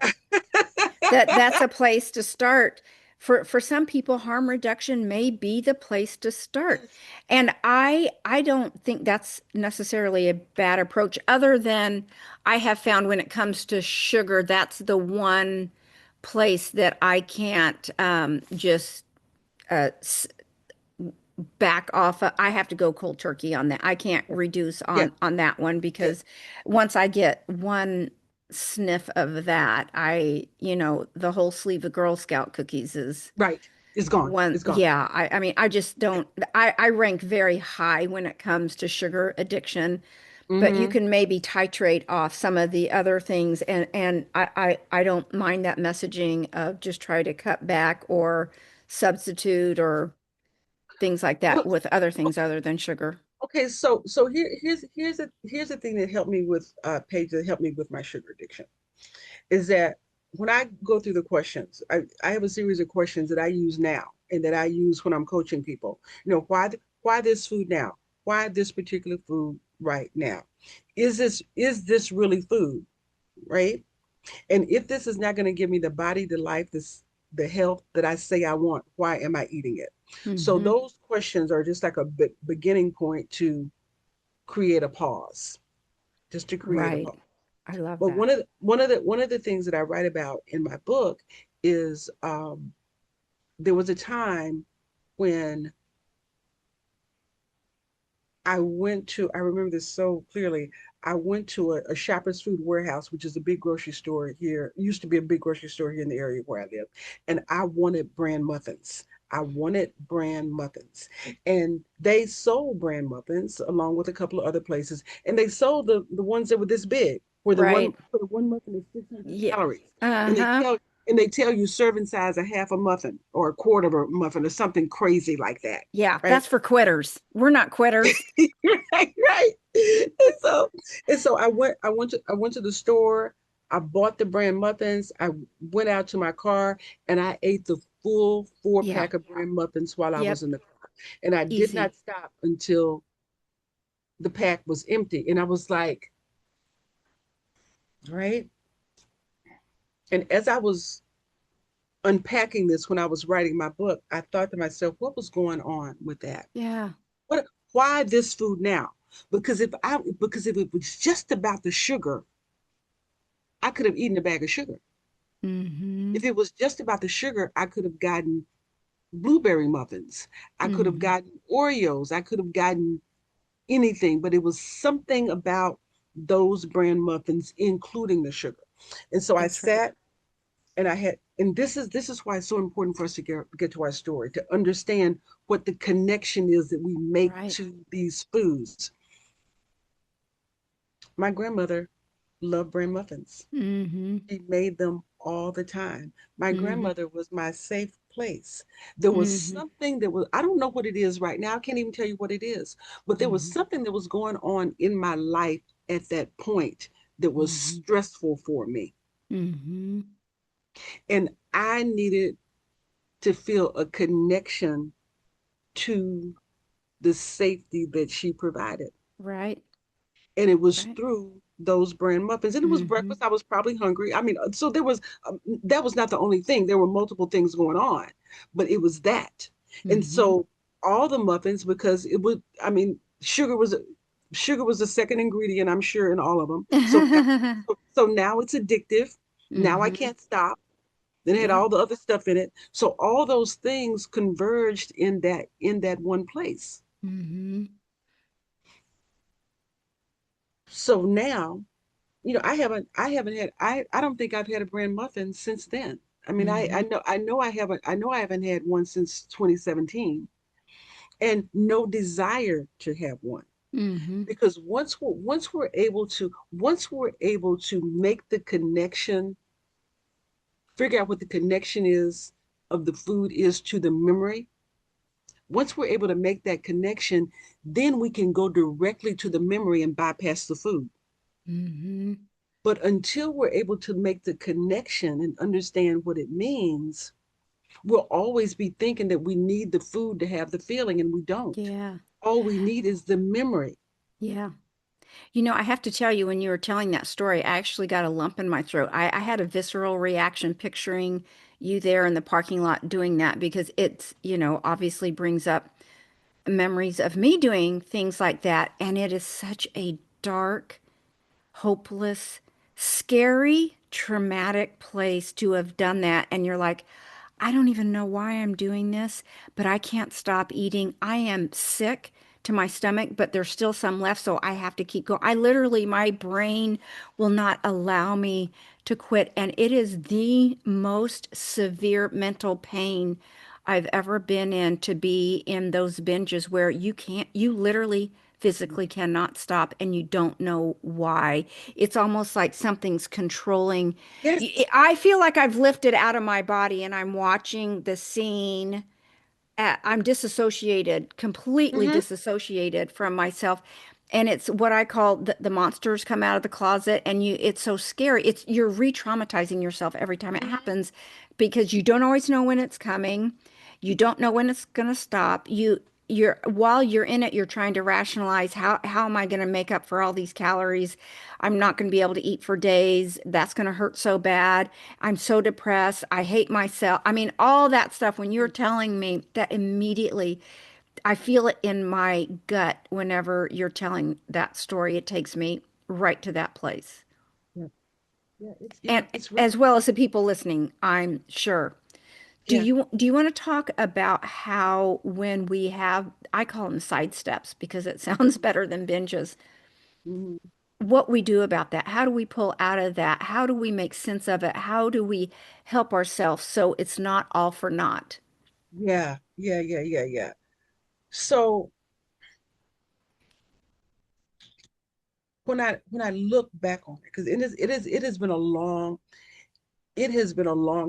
That's a place to start. For some people, harm reduction may be the place to start. Yes. And I don't think that's necessarily a bad approach, other than I have found when it comes to sugar, that's the one place that I can't just uh, back off. I have to go cold turkey on that. I can't reduce Yeah. on that one Yeah. because once I get one sniff of that, the whole sleeve of Girl Scout cookies is Right. It's gone. one. It's gone. Yeah, I mean, I just don't. I rank very high when it comes to sugar addiction, but you Mm-hmm. can maybe titrate off some of the other things, and I don't mind that messaging of just try to cut back or substitute or things like that Well, with other things other than sugar. okay, so here's the thing that helped me with Paige, that helped me with my sugar addiction, is that when I go through the questions, I have a series of questions that I use now and that I use when I'm coaching people. Why this food now? Why this particular food right now? Is this really food, right? And if this is not going to give me the body, the life, the health that I say I want, why am I eating it? So Hmm. those questions are just like a beginning point to create a pause, just to create a Right. pause. I love But that. one of the things that I write about in my book is, there was a time when I remember this so clearly. I went to a Shoppers Food Warehouse, which is a big grocery store here. It used to be a big grocery store here in the area where I live. And I wanted bran muffins. I wanted bran muffins. And they sold bran muffins along with a couple of other places. And they sold the ones that were this big, Right. where the one muffin is 600 Yeah. calories. And they Uh-huh. tell and they tell you serving size a half a muffin or a quarter of a muffin or something crazy like that. Yeah, Right? that's for quitters. We're not quitters. Right, right. And so I went to the store. I bought the brand muffins. I went out to my car and I ate the full four Yeah. pack of brand muffins while I was Yep. in the car. And I did Easy. not stop until the pack was empty. And I was like, right. And as I was unpacking this when I was writing my book, I thought to myself, what was going on with that? Yeah. What why this food now? Because if it was just about the sugar, I could have eaten a bag of sugar. Mm-hmm. If it was just about the sugar, I could have gotten blueberry muffins. I could have Mm-hmm. gotten Oreos. I could have gotten anything, but it was something about those brand muffins, including the sugar. And so I That's right. sat and this is why it's so important for us to get to our story, to understand what the connection is that we make Right. to these foods. My grandmother loved brand muffins. Mm-hmm. She made them all the time. My Mm-hmm. grandmother was my safe place. There was Mm-hmm. something that was, I don't know what it is right now. I can't even tell you what it is, but there was Mm-hmm. something that was going on in my life at that point that was Mm-hmm. stressful for me. Mm-hmm. And I needed to feel a connection to the safety that she provided. Right. And it was Right. through those brand muffins. And it was Mm-hmm. breakfast. I was probably hungry. I mean, so there was, that was not the only thing. There were multiple things going on, but it was that. And Mm-hmm. so all the muffins, because it would, I mean, sugar was the second ingredient, I'm sure, in all of them. So now it's addictive. Now I Mm-hmm. can't stop. Then it had Yeah. all the other stuff in it. So all those things converged in that one place. Mm-hmm. So now, I don't think I've had a brand muffin since then. I mean, Mm-hmm. I know I haven't had one since 2017, and no desire to have one. Mm-hmm. Because once we're able to make the connection, figure out what the connection is of the food is to the memory. Once we're able to make that connection, then we can go directly to the memory and bypass the food. Mm-hmm. But until we're able to make the connection and understand what it means, we'll always be thinking that we need the food to have the feeling, and we don't. Yeah. All we need is the memory. Yeah. I have to tell you, when you were telling that story, I actually got a lump in my throat. I had a visceral reaction picturing you there in the parking lot doing that because obviously brings up memories of me doing things like that. And it is such a dark, hopeless, scary, traumatic place to have done that. And you're like, I don't even know why I'm doing this, but I can't stop eating. I am sick to my stomach, but there's still some left, so I have to keep going. My brain will not allow me to quit. And it is the most severe mental pain I've ever been in, to be in those binges where you literally physically cannot stop and you don't know why. It's almost like something's controlling. Yes. I feel like I've lifted out of my body and I'm watching the scene. I'm disassociated, completely Mm-hmm. disassociated from myself. And it's what I call the monsters come out of the closet, and it's so scary. You're re-traumatizing yourself every time it Mm-hmm. happens because you don't always know when it's coming. You don't know when it's going to stop. While you're in it, you're trying to rationalize how am I going to make up for all these calories? I'm not going to be able to eat for days. That's going to hurt so bad. I'm so depressed. I hate myself. I mean, all that stuff. When you're telling me that, immediately, I feel it in my gut whenever you're telling that story. It takes me right to that place. Yeah. Yeah. And It's as really, well as the people listening, I'm sure. yeah. Do you want to talk about how, when we have, I call them side steps because it sounds better than binges, Mhm. what we do about that? How do we pull out of that? How do we make sense of it? How do we help ourselves so it's not all for naught? Yeah. Yeah. Yeah. Yeah. Yeah. So when I look back on it, because it has been a long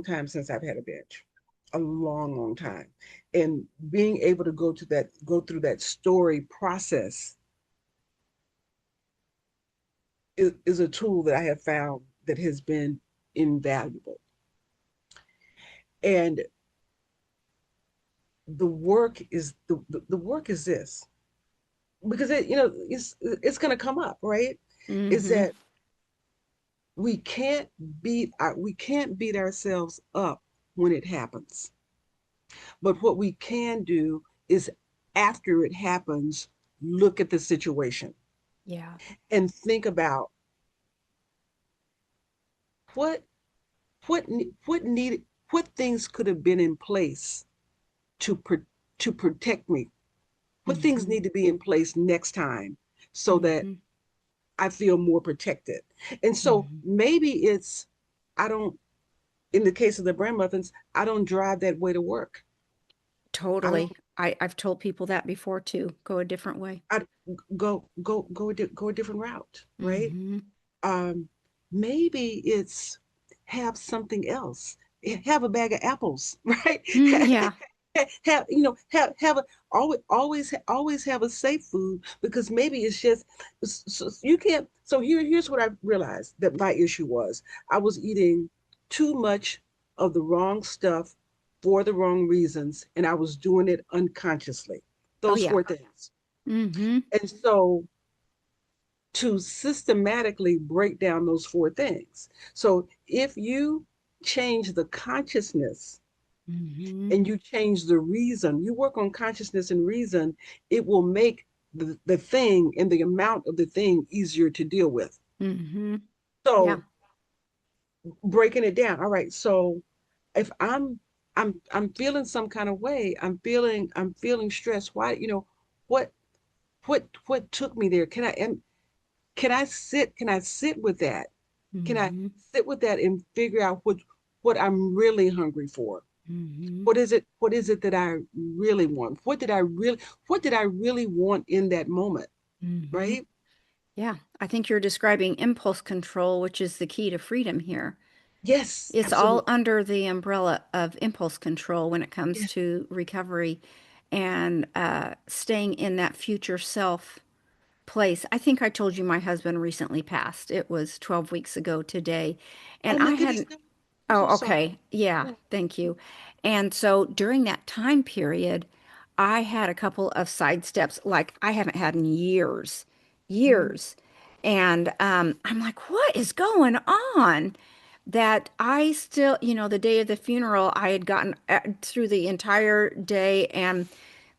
time since I've had a binge, a long, long time, and being able to go through that story process is a tool that I have found that has been invaluable. And the work is this, because it's going to come up, right? Is Mm-hmm. that we can't beat ourselves up when it happens. But what we can do is, after it happens, look at the situation Yeah. and think about what what needed, what things could have been in place to to protect me. What things Mm-hmm. need to be in place next time so that Mm-hmm. I feel more protected. And so Mm-hmm. maybe it's, I don't, in the case of the brand muffins, I don't drive that way to work. I Totally. don't, I've told people that before too. Go a different way. I go a different route, right? Mm-hmm. Um, Maybe it's have something else. Have a bag of apples, right? Mm, yeah. Have have a, always have a safe food, because maybe it's just, you can't. So here's what I realized that my issue was: I was eating too much of the wrong stuff for the wrong reasons, and I was doing it unconsciously. Oh Those yeah. four things. Mm-hmm. And so to systematically break down those four things. So if you change the consciousness Mm-hmm. and you change the reason, you work on consciousness and reason, it will make the thing and the amount of the thing easier to deal with. Mm-hmm. Yeah. So breaking it down. All right. So if I'm feeling some kind of way, I'm feeling stressed. Why, what what took me there? Can I sit with that? Can I Mm-hmm. sit with that and figure out what I'm really hungry for? Mm-hmm. What is it that I really want? What did I really want in that moment? Mm-hmm. Right? Yeah. I think you're describing impulse control, which is the key to freedom here. Yes, It's all absolutely. under the umbrella of impulse control when it comes Yes. to recovery and staying in that future self place. I think I told you my husband recently passed. It was 12 weeks ago today. And Oh my I goodness, hadn't, no. I'm oh, so sorry. okay. Yeah, Oh. thank you. And so during that time period, I had a couple of side steps like I haven't had in years, Mm, years. And I'm like, what is going on? That I still, the day of the funeral, I had gotten through the entire day, and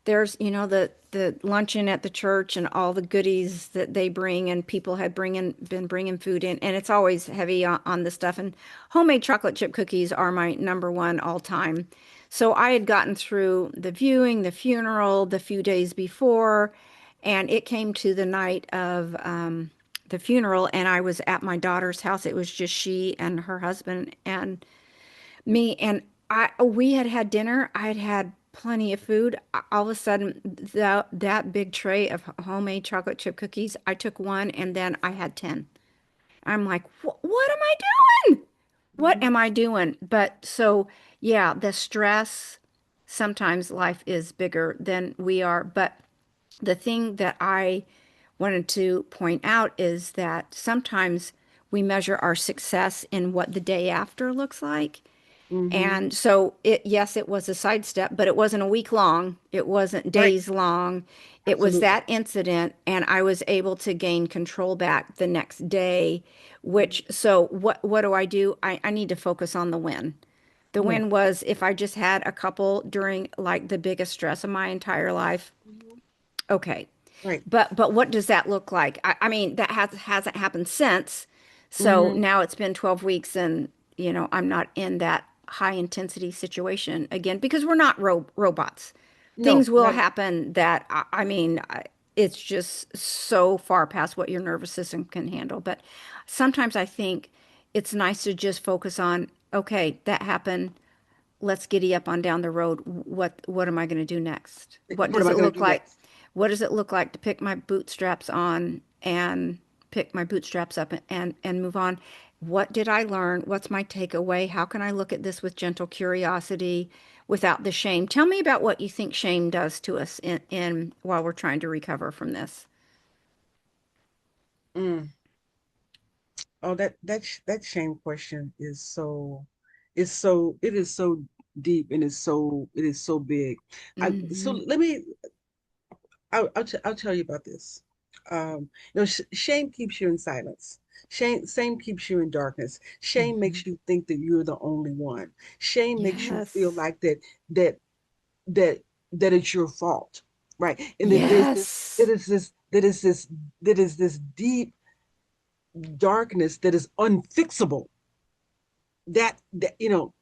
there's, the luncheon at the church and all the goodies that they bring, and people had been bringing food in, and it's always heavy on the stuff. And homemade chocolate chip cookies are my number one all time. So I had gotten through the viewing, the funeral, the few days before, and it came to the night of the funeral, and I was at my daughter's house. It was just she and her husband and me, and we had had dinner. I had had plenty of food. All of a sudden, that big tray of homemade chocolate chip cookies, I took one, and then I had 10. I'm like, what am I doing? What mhm. am I doing? But so, yeah, the stress, sometimes life is bigger than we are. But the thing that I wanted to point out is that sometimes we measure our success in what the day after looks like. Mhm. And so yes, it was a sidestep, but it wasn't a week long. It wasn't Right. days long. It was Absolutely. that incident, and I was able to gain control back the next day, Mhm. which, so what do I do? I need to focus on the win. The Yeah. win was if I just had a couple during like the biggest stress of my entire life. Mhm. Okay. Right. But what does that look like? I mean, that hasn't happened since. So Mhm. now it's been 12 weeks, and I'm not in that high intensity situation again because we're not robots. No, Things will not at all. happen that I mean, it's just so far past what your nervous system can handle. But sometimes I think it's nice to just focus on, okay, that happened. Let's giddy up on down the road. What am I going to do next? What What does am I it going look to do like? next? What does it look like to pick my bootstraps on and pick my bootstraps up and move on? What did I learn? What's my takeaway? How can I look at this with gentle curiosity without the shame? Tell me about what you think shame does to us in while we're trying to recover from this. Mm. Oh, that shame question it is so deep, and it is so big. So Mm-hmm. I'll tell you about this. Shame keeps you in silence. Shame keeps you in darkness. Shame Mm-hmm. makes you think that you're the only one. Shame makes you feel Yes. like that that that it's your fault, right? And that there's this that Yes. is this that is this that is this deep darkness that is unfixable.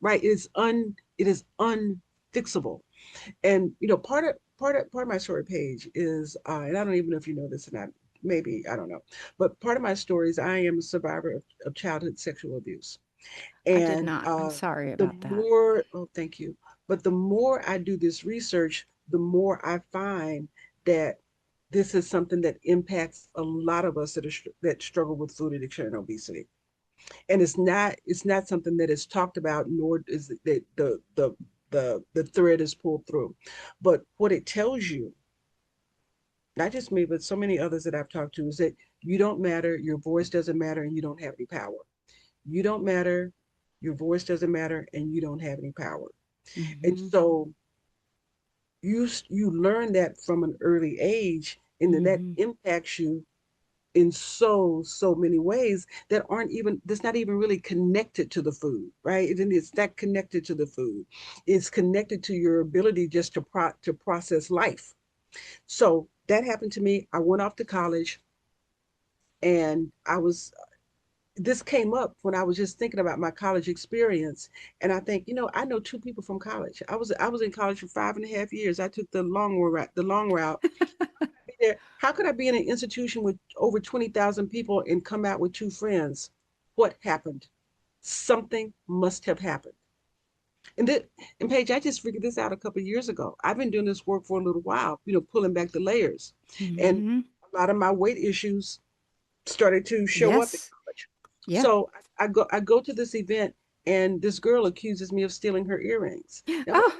Right? It is unfixable. And part of my story page is, and I don't even know if you know this or not. Maybe I don't know, but part of my story is I am a survivor of childhood sexual abuse, I did and not. I'm sorry the about that. more oh thank you, but the more I do this research, the more I find that this is something that impacts a lot of us that struggle with food addiction and obesity. And it's not something that is talked about, nor is it that the thread is pulled through. But what it tells you, not just me, but so many others that I've talked to, is that you don't matter, your voice doesn't matter, and you don't have any power. You don't matter, your voice doesn't matter, and you don't have any power. And Mm-hmm. so you learn that from an early age, and then that Mm-hmm. impacts you in so many ways that aren't even that's not even really connected to the food, right? And it's not connected to the food. It's connected to your ability just to process life. So that happened to me. I went off to college, and I was this came up when I was just thinking about my college experience. And I think, I know two people from college. I was in college for 5.5 years. I took the long route. How could I be in an institution with over 20,000 people and come out with two friends? What happened? Something must have happened. And that, and Paige, I just figured this out a couple of years ago. I've been doing this work for a little while, pulling back the layers. And Hmm. a lot of my weight issues started to show up in Yes. college. Yeah. So I go to this event, and this girl accuses me of stealing her earrings. Now, Oh.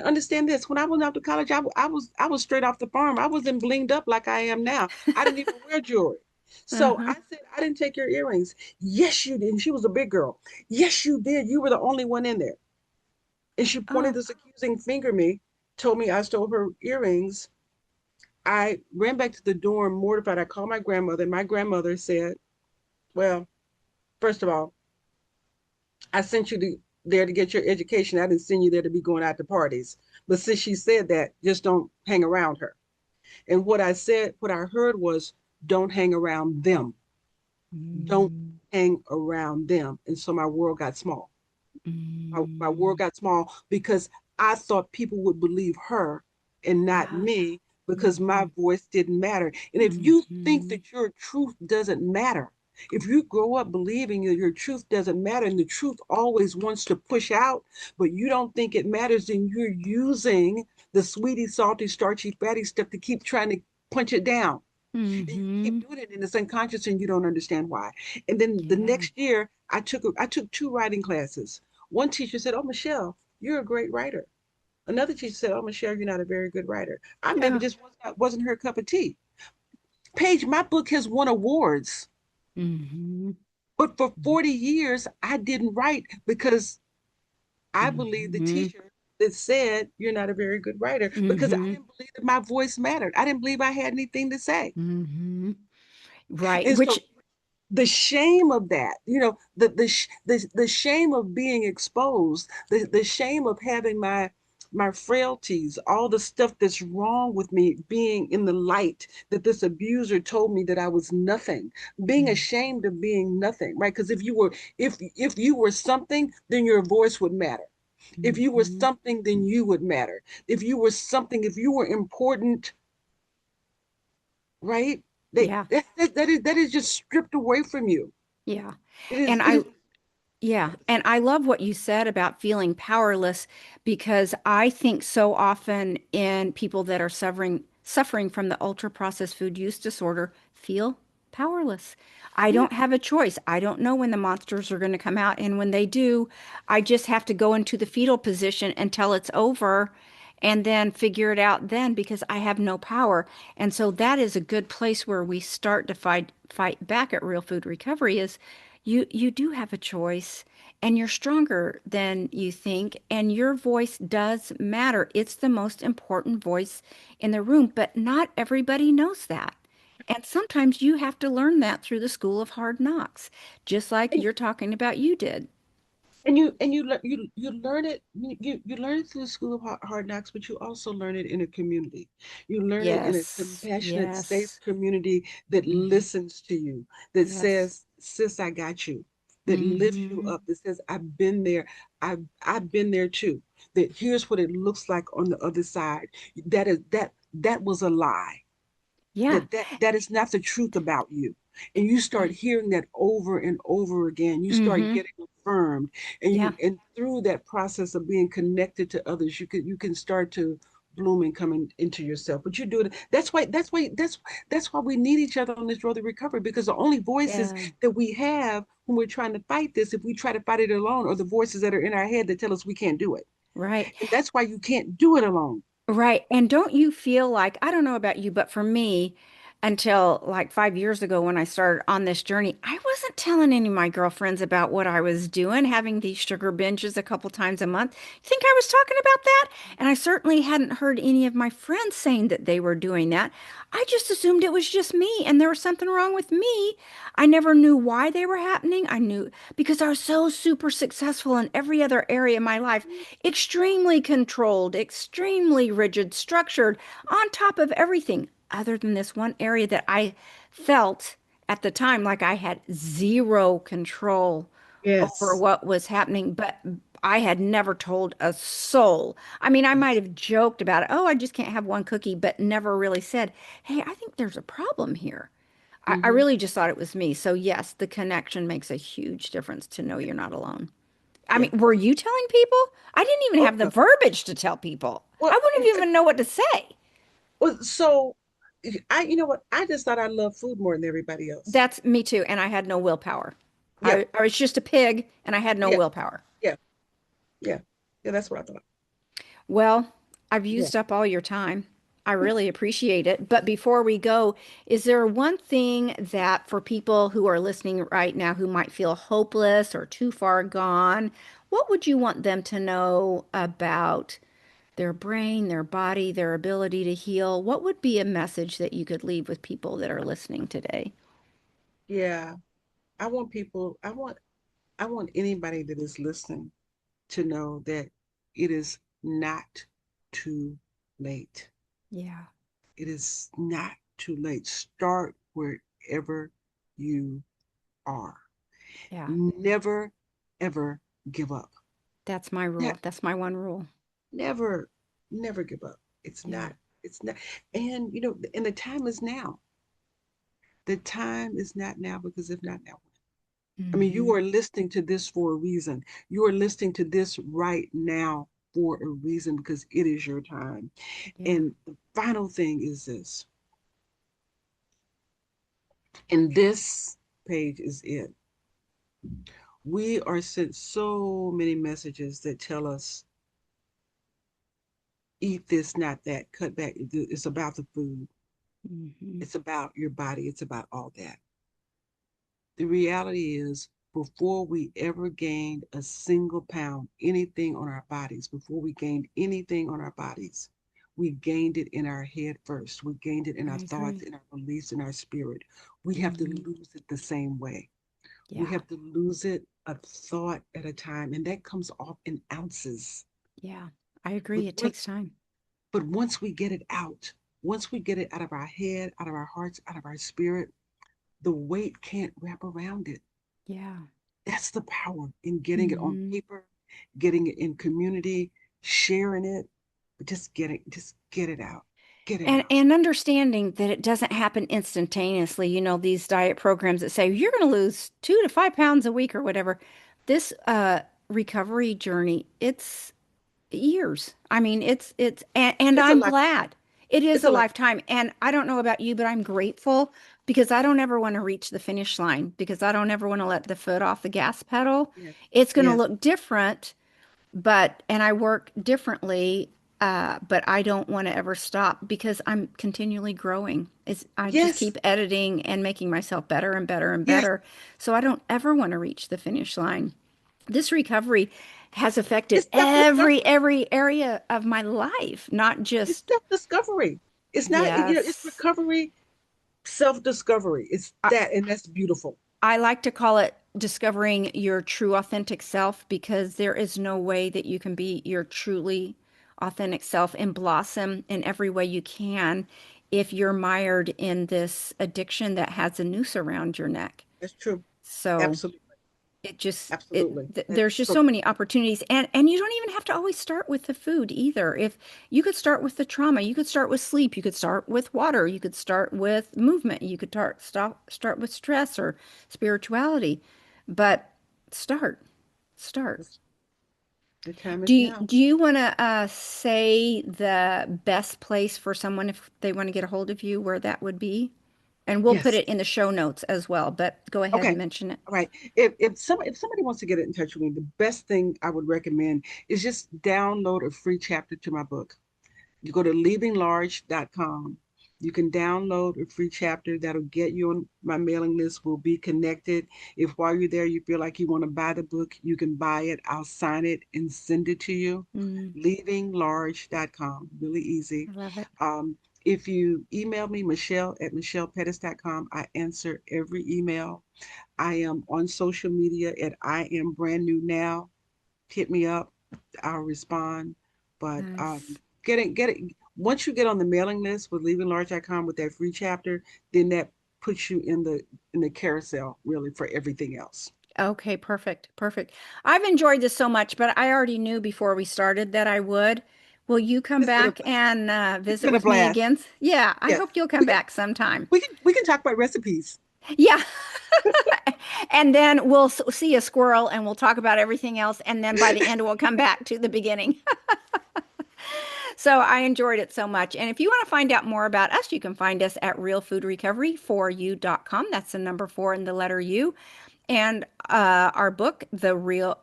understand this: when I went out to college, I was straight off the farm. I wasn't blinged up like I am now. I didn't even wear jewelry. So Uh-huh. I said, I didn't take your earrings. Yes, you did. And she was a big girl. Yes, you did. You were the only one in there. And she pointed Oh. this accusing finger at me, told me I stole her earrings. I ran back to the dorm mortified. I called my grandmother, and my grandmother said, well, first of all, I sent you there to get your education. I didn't send you there to be going out to parties. But since she said that, just don't hang around her. And what I heard was, don't hang around them. Don't Mm, hang around them. And so my world got small. My world mm, got small because I thought people would believe her and not ah, me, because my mhm, voice didn't matter. And if you think mhm, that your truth doesn't matter, if you grow up believing that your truth doesn't matter and the truth always wants to push out, but you don't think it matters, then you're using the sweetie, salty, starchy, fatty stuff to keep trying to punch it down. And you keep mhm. doing it, and it's unconscious, and you don't understand why. And then the Yeah. next year, I took two writing classes. One teacher said, "Oh, Michelle, you're a great writer." Another teacher said, "Oh, Michelle, you're not a very good writer." I maybe Oh. just wasn't her cup of tea. Paige, my book has won awards, Mhm, but for 40 years, I didn't write because I believe the mhm, teacher that said you're not a very good writer, because I mhm, didn't believe that my voice mattered. I didn't believe I had anything to say. mhm. Right. And Which, so the shame of that, the shame of being exposed, the shame of having my frailties, all the stuff that's wrong with me being in the light, that this abuser told me that I was nothing, being mm, ashamed of being nothing, right? Because if you were something, then your voice would matter. If you were mhm. something, then you would matter. If you were something, if you were important, right? Yeah. That is just stripped away from you. Yeah. It is And it I is Yeah, and I love what you said about feeling powerless because I think so often in people that are suffering from the ultra processed food use disorder feel powerless. I Yeah. don't have a choice. I don't know when the monsters are going to come out, and when they do, I just have to go into the fetal position until it's over and then figure it out then because I have no power. And so that is a good place where we start to fight back at Real Food Recovery is you do have a choice and you're stronger than you think and your voice does matter. It's the most important voice in the room, but not everybody knows that. And sometimes you have to learn that through the school of hard knocks, just like and you're talking about you did. you learn it, you learn it through the school of hard knocks, but you also learn it in a community. You learn it in a Yes. compassionate, safe Yes. community that Hmm. listens to you, that Yes. says, "Sis, I got you," that lifts you Hmm. up, that says, "I've been there. I've been there too." That here's what it looks like on the other side. That was a lie. Yeah. That is not the truth about you. And you start hearing that over and over again. You start Hmm. getting affirmed, and Yeah. through that process of being connected to others, you can start to bloom and come into yourself. But you do it. That's why we need each other on this road to recovery, because the only voices Yeah. that we have when we're trying to fight this, if we try to fight it alone, are the voices that are in our head that tell us we can't do it. Right. And that's why you can't do it alone. Right. And don't you feel like, I don't know about you, but for me, until like 5 years ago when I started on this journey. I wasn't telling any of my girlfriends about what I was doing, having these sugar binges a couple times a month. You think I was talking about that? And I certainly hadn't heard any of my friends saying that they were doing that. I just assumed it was just me and there was something wrong with me. I never knew why they were happening. I knew because I was so super successful in every other area of my life, extremely controlled, extremely rigid, structured, on top of everything other than this one area that I felt at the time like I had zero control over Yes. what was happening, but I had never told a soul. I mean, I might Yes. have joked about it. Oh, I just can't have one cookie, but never really said, hey, I think there's a problem here. I Mm-hmm. really just thought it was me. So, yes, the connection makes a huge difference to know you're not alone. I Yeah. mean, were you telling people? I didn't even Oh have the no. verbiage to tell people. Well, I wouldn't even know what to say. so you know what? I just thought I loved food more than everybody else. That's me too. And I had no willpower. Yeah. I was just a pig and I had no Yeah. willpower. Yeah. Yeah. Yeah. That's what I thought. Well, I've Yeah. used up all your time. I really appreciate it. But before we go, is there one thing that for people who are listening right now who might feel hopeless or too far gone, what would you want them to know about their brain, their body, their ability to heal? What would be a message that you could leave with people that are listening today? Yeah. I want people, I want anybody that is listening to know that it is not too late. Yeah, It is not too late. Start wherever you are. yeah. Never, ever give up. That's my Ne- rule. That's my one rule. Never, never give up. Yeah. It's not. And, and the time is now. The time is not now because if not now, I mean, you Hmm. are listening to this for a reason. You are listening to this right now for a reason because it is your time. Yeah. And the final thing is this, and this page is it. We are sent so many messages that tell us eat this, not that, cut back. It's about the food, Hmm. it's about your body, it's about all that. The reality is, before we ever gained a single pound, anything on our bodies, before we gained anything on our bodies, we gained it in our head first. We gained it in I our thoughts, agree. in our beliefs, in our spirit. We have to Hmm. lose it the same way. We Yeah. have to lose it a thought at a time, and that comes off in ounces. Yeah. I But agree. It once, takes time. but once we get it out, once we get it out of our head, out of our hearts, out of our spirit, the weight can't wrap around it. Yeah. That's the power in getting it on Hmm. paper, getting it in community, sharing it, but just get it out. Get it And out. and understanding that it doesn't happen instantaneously. You know, these diet programs that say you're going to lose 2 to 5 pounds a week or whatever. This recovery journey, it's years. I mean, and It's a I'm life. glad. It is It's a a life. lifetime. And I don't know about you, but I'm grateful because I don't ever want to reach the finish line because I don't ever want to let the foot off the gas pedal. Yes. It's going to Yes. look different, but and I work differently, but I don't want to ever stop because I'm continually growing. I just Yes. keep editing and making myself better and better and Yes. better. So I don't ever want to reach the finish line. This recovery has affected It's self-discovery. every area of my life, not It's just self-discovery. It's not, it's yes. recovery, self-discovery. It's that, and that's beautiful. I like to call it discovering your true authentic self because there is no way that you can be your truly authentic self and blossom in every way you can if you're mired in this addiction that has a noose around your neck. That's true. So Absolutely. it just Absolutely. That's there's just so so many opportunities and you don't even have to always start with the food either. If you could start with the trauma, you could start with sleep, you could start with water, you could start with movement, you could start with stress or spirituality. But start start. it's, the time is now. Do you want to say the best place for someone if they want to get a hold of you where that would be? And we'll put Yes. it in the show notes as well, but go ahead and Okay. mention it. All right. If somebody wants to get in touch with me, the best thing I would recommend is just download a free chapter to my book. You go to leavinglarge.com. You can download a free chapter that'll get you on my mailing list. We'll be connected. If while you're there you feel like you want to buy the book, you can buy it. I'll sign it and send it to you. Mm, Leavinglarge.com. Really easy. I love it. If you email me, Michelle at michellepettis.com, I answer every email. I am on social media at I am brand new now. Hit me up. I'll respond. But Nice. getting once you get on the mailing list with leavinglarge.com with that free chapter, then that puts you in the carousel really for everything else. Okay, perfect. Perfect. I've enjoyed this so much, but I already knew before we started that I would. Will you come It's been a back and it's visit been a with me blast. again? Yeah, I Yes. hope you'll come We can back sometime. we can talk about recipes. Yeah. And then we'll see a squirrel and we'll talk about everything else. And then by the end, we'll come back to the beginning. So I enjoyed it so much. And if you want to find out more about us, you can find us at realfoodrecovery4u.com. That's the number four and the letter U. And our book, The Real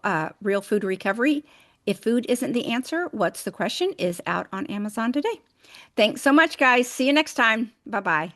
Food Recovery, If Food Isn't the Answer, What's the Question, is out on Amazon today. Thanks so much, guys. See you next time. Bye bye.